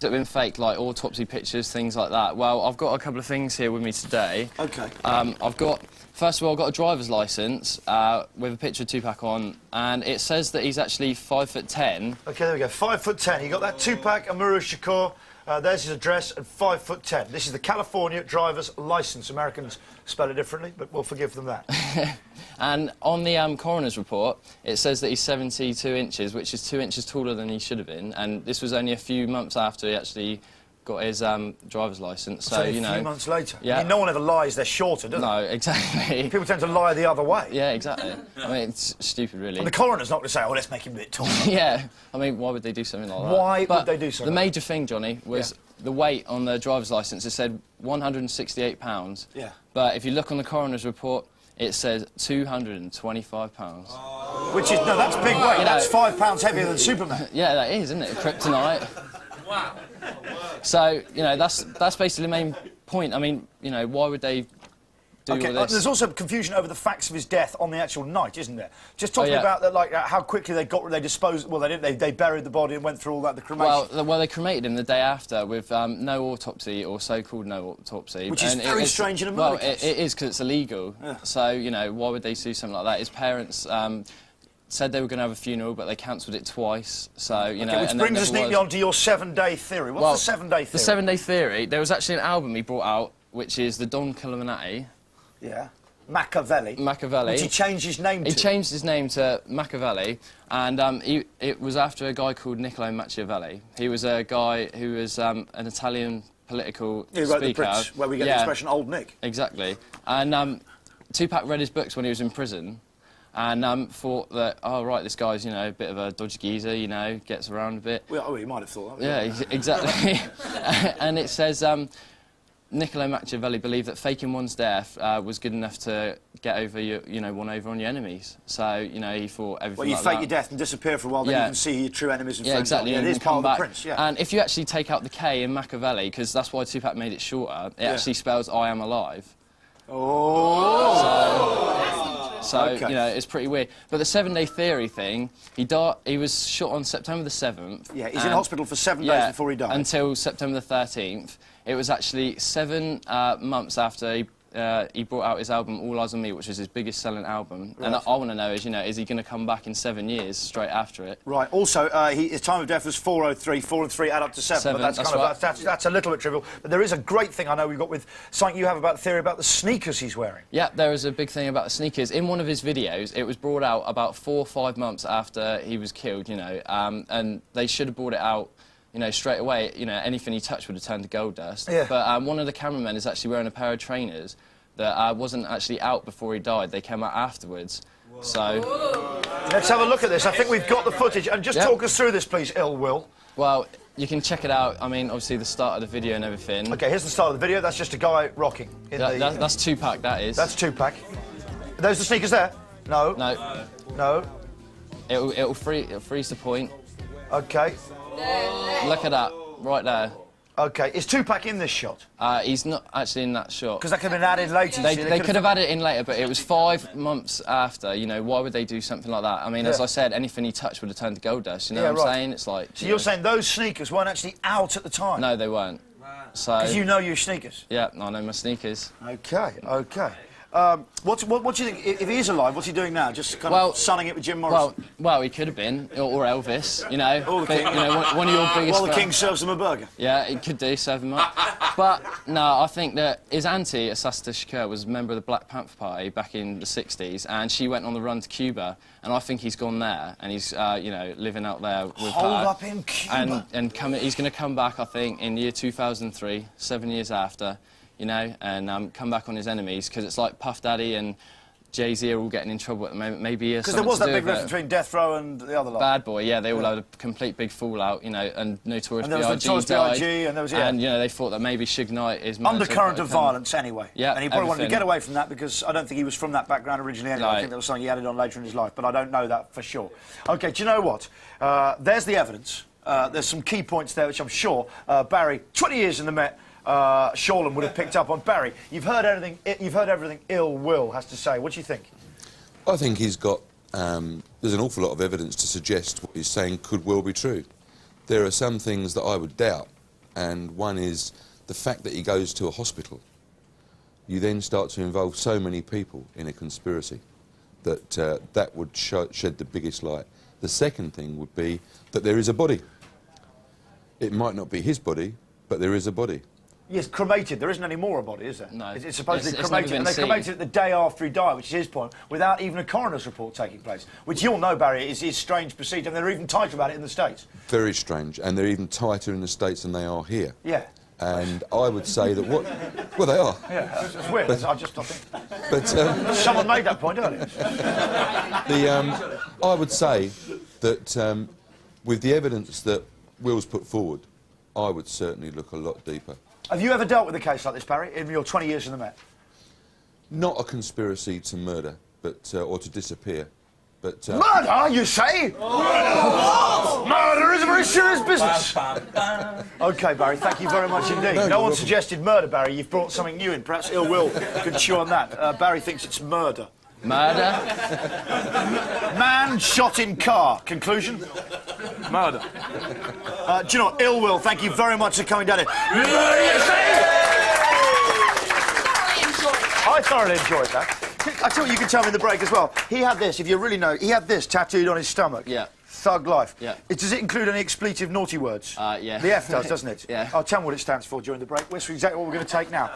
that have been faked, like autopsy pictures, things like that. Well, I've got a couple of things here with me today. OK. First of all, I've got a driver's licence with a picture of Tupac on, and it says that he's actually 5'10". OK, there we go, 5'10". You got that Tupac Amaru Shakur. There's his address, and 5'10". This is the California driver's licence. Americans spell it differently, but we'll forgive them that. And on the coroner's report, it says that he's 72 inches, which is 2 inches taller than he should have been. And this was only a few months after he actually got his driver's licence. So, you know, a few months later. Yeah. I mean, no one ever lies they're shorter, do they? No, exactly. People tend to lie the other way. Yeah, exactly. I mean, it's stupid, really. And the coroner's not going to say, oh, let's make him a bit taller. Yeah. I mean, why would they do something like that? Why would they do something? The major thing, Johnny, was the weight on the driver's licence. It said 168 pounds. Yeah. But if you look on the coroner's report, it says 225 pounds. Which is, no, that's big weight. That's 5 pounds heavier than Superman. Yeah, that is, isn't it? Kryptonite. Wow. So, you know, that's basically the main point. I mean, you know, why would they do all this? There's also confusion over the facts of his death on the actual night, isn't there? Just talking about that, like how quickly they disposed. Well, they didn't. They buried the body and went through all that, the cremation. Well, they cremated him the day after with no autopsy, or so-called no autopsy. Which is very strange in a murder case. Well, it is, because it's illegal. Yeah. So, you know, why would they do something like that? His parents said they were going to have a funeral, but they cancelled it twice. So, you know, which brings us neatly on to your 7-day theory. What's the 7-day theory? The 7-day theory. There was actually an album he brought out, which is the Don Killuminati. Yeah. Machiavelli. Machiavelli. Which he changed his name to. He changed his name to Machiavelli, and it was after a guy called Niccolo Machiavelli. He was a guy who was an Italian political speaker. He wrote The Prince, where we get the expression Old Nick. Exactly. And Tupac read his books when he was in prison, and thought that, oh, right, this guy's, you know, a bit of a dodgy geezer, you know, gets around a bit. Well, he might have thought that. Yeah, exactly. And it says... Niccolo Machiavelli believed that faking one's death was good enough to get over won over on your enemies. So, you know, he thought everything Well, you like fake that. your death and disappear for a while, then you can see your true enemies and friends. Exactly. Yeah, it is part of the Prince, yeah. And if you actually take out the K in Machiavelli, because that's why Tupac made it shorter, it actually spells I am alive. Oh! So you know, it's pretty weird. But the 7-day theory thing, he was shot on September the 7th. Yeah, he's in hospital for 7 days before he died. Until September the 13th. It was actually 7 months after he brought out his album All Eyes on Me, which was his biggest selling album. Right. And I want to know is, you know, is he going to come back in 7 years straight after it? Right. Also, his time of death was 4:03. 4 and 3 add up to 7. But that's a little bit trivial. But there is a great thing I know we've got with something you have about the theory about the sneakers he's wearing. Yeah, there is a big thing about the sneakers. In one of his videos, it was brought out about 4 or 5 months after he was killed, you know, and they should have brought it out, you know, straight away. You know, anything he touched would have turned to gold dust. Yeah. But one of the cameramen is actually wearing a pair of trainers that wasn't actually out before he died. They came out afterwards. Whoa. So... Let's have a look at this. I think we've got the footage. And just talk us through this, please, Ill Will. Well, you can check it out. I mean, obviously, the start of the video and everything. OK, here's the start of the video. That's just a guy rocking. That's Tupac, that is. That's Tupac. Are those the sneakers there? No. No. No. It'll freeze the point. OK. Look at that, right there. OK, is Tupac in this shot? He's not actually in that shot. Because that could have been added later. They could have added it in later, but it was 5 months after. You know, why would they do something like that? I mean, as I said, anything he touched would have turned to gold dust. You know what I'm saying? It's like... So you're saying those sneakers weren't actually out at the time? No, they weren't. So... Because you know your sneakers? Yeah, I know my sneakers. OK, OK. What do you think, if he is alive, what's he doing now? Just kind of sunning it with Jim Morrison? Well, he could have been, or Elvis, you know. One of your biggest... While the king serves him a burger. Yeah, he could do, serve him up. But, no, I think that his auntie, Assata Shakur, was a member of the Black Panther Party back in the 60s, and she went on the run to Cuba, and I think he's gone there, and he's, you know, living out there with her. Hold up in Cuba? And he's going to come back, I think, in the year 2003, 7 years after, you know, and come back on his enemies, because it's like Puff Daddy and Jay-Z are all getting in trouble at the moment. Maybe because there was that big difference between Death Row and the other lot. Bad Boy, yeah, they all had a complete big fallout, you know, and Notorious B.I.G. died. And there was, and, you know, they thought that maybe Suge Knight is... Undercurrent of violence, anyway. Yeah, and he probably wanted to get away from that, because I don't think he was from that background originally anyway. I think that was something he added on later in his life, but I don't know that for sure. OK, do you know what? There's the evidence. There's some key points there, which I'm sure Barry, 20 years in the Met, Shoreham would have picked up on. Barry, you've heard everything Ill Will has to say. What do you think? I think he's got... there's an awful lot of evidence to suggest what he's saying could well be true. There are some things that I would doubt, and one is the fact that he goes to a hospital. You then start to involve so many people in a conspiracy that that would shed the biggest light. The second thing would be that there is a body. It might not be his body, but there is a body. Yes, cremated. There isn't any more a body, is there? No. It's supposedly It's cremated, and they cremated it the day after he died, which is his point, without even a coroner's report taking place, which you'll know, Barry, is strange procedure, and they're even tighter about it in the States. Very strange, and they're even tighter in the States than they are here. Yeah. And I would say that what... Well, they are. Yeah, it's weird. But, I think... But, someone made that point earlier. I would say that with the evidence that Will's put forward, I would certainly look a lot deeper. Have you ever dealt with a case like this, Barry, in your 20 years in the Met? Not a conspiracy to murder, but or to disappear, but... Murder, you say? Oh. Murder is a very serious business. OK, Barry, thank you very much indeed. No one suggested murder, Barry. You've brought something new in. Perhaps ill will could chew on that. Barry thinks it's murder. Murder? Man shot in car. Conclusion? Murder. Do you know what? Ill will, thank you very much for coming down here. I thoroughly enjoyed that. I tell you, you can tell me in the break as well. He had this, if you really know, he had this tattooed on his stomach. Yeah. Thug life. Yeah. Does it include any expletive naughty words? Yeah. The F does, doesn't it? Yeah. I'll tell me what it stands for during the break. That's exactly what we're going to take now.